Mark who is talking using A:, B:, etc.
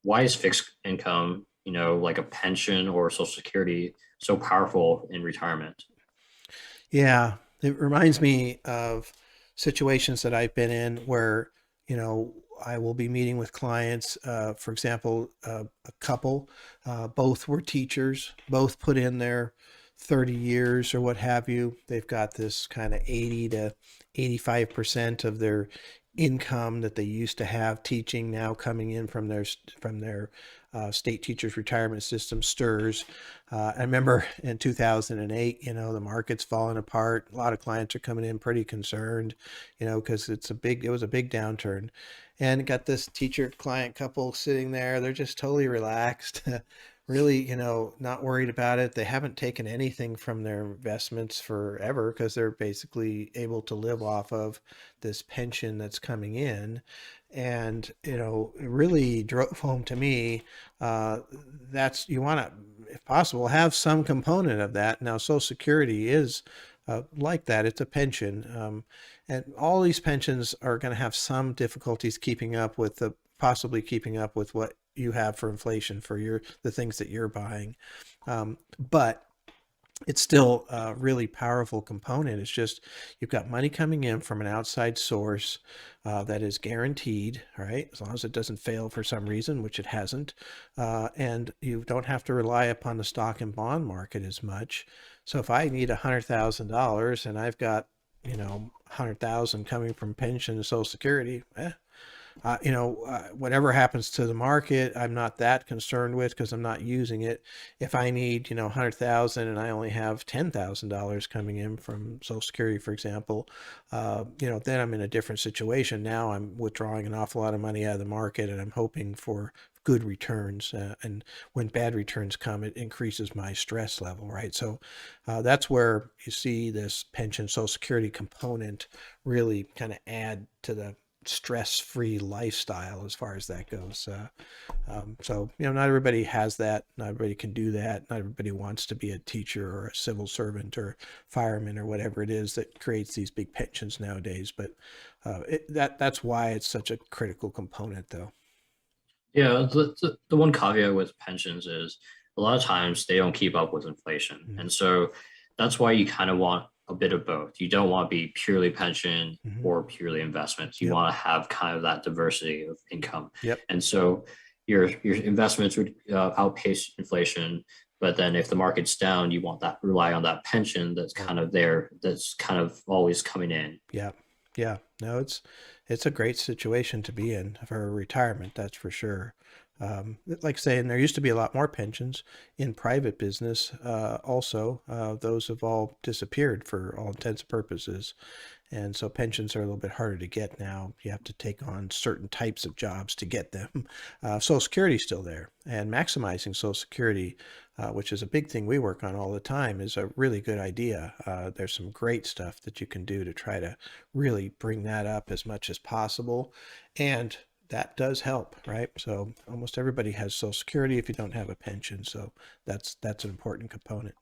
A: why is fixed income, like a pension or Social Security, so powerful in retirement?
B: Yeah, it reminds me of situations that I've been in where, you know, I will be meeting with clients. For example, a couple, both were teachers, both put in their 30 years or what have you. They've got this kind of 80 to 85% of their income that they used to have teaching now coming in from their state teachers retirement system strs. I remember in 2008, the market's falling apart. A lot of clients are coming in pretty concerned, because it was a big downturn. And got this teacher client couple sitting there. They're just totally relaxed, really, not worried about it. They haven't taken anything from their investments forever because they're basically able to live off of this pension that's coming in. And, it really drove home to me uh, that's you want to, if possible, have some component of that. Now, Social Security is like that. It's a pension, and all these pensions are going to have some difficulties keeping up with possibly keeping up with what you have for inflation for the things that you're buying. But it's still a really powerful component. It's just you've got money coming in from an outside source that is guaranteed, right? As long as it doesn't fail for some reason, which it hasn't. And you don't have to rely upon the stock and bond market as much. So if I need $100,000 and I've got, 100,000 coming from pension and Social Security, whatever happens to the market, I'm not that concerned with because I'm not using it. If I need, 100,000 and I only have $10,000 coming in from Social Security, for example, then I'm in a different situation. Now I'm withdrawing an awful lot of money out of the market and I'm hoping for good returns. And when bad returns come, it increases my stress level, right? So that's where you see this pension Social Security component really kind of add to the stress-free lifestyle as far as that goes. So not everybody has that. Not everybody can do that. Not everybody wants to be a teacher or a civil servant or fireman or whatever it is that creates these big pensions nowadays. But that's why it's such a critical component, though.
A: Yeah, the one caveat with pensions is a lot of times they don't keep up with inflation.
B: Mm-hmm.
A: And so that's why you kind of want a bit of both. You don't want to be purely pension
B: Mm-hmm.
A: or purely investments. You
B: Yep.
A: want to have kind of that diversity of income.
B: Yep.
A: And so your investments would outpace inflation. But then if the market's down, you want that rely on that pension that's
B: Yep.
A: kind of there, that's kind of always coming in.
B: Yeah. Yeah. No, it's a great situation to be in for retirement, that's for sure. Like saying there used to be a lot more pensions in private business. Also, those have all disappeared for all intents and purposes. And so pensions are a little bit harder to get now. You have to take on certain types of jobs to get them. Social Security is still there, and maximizing Social Security, which is a big thing we work on all the time, is a really good idea. There's some great stuff that you can do to try to really bring that up as much as possible, and that does help, right? So almost everybody has Social Security if you don't have a pension, so that's an important component.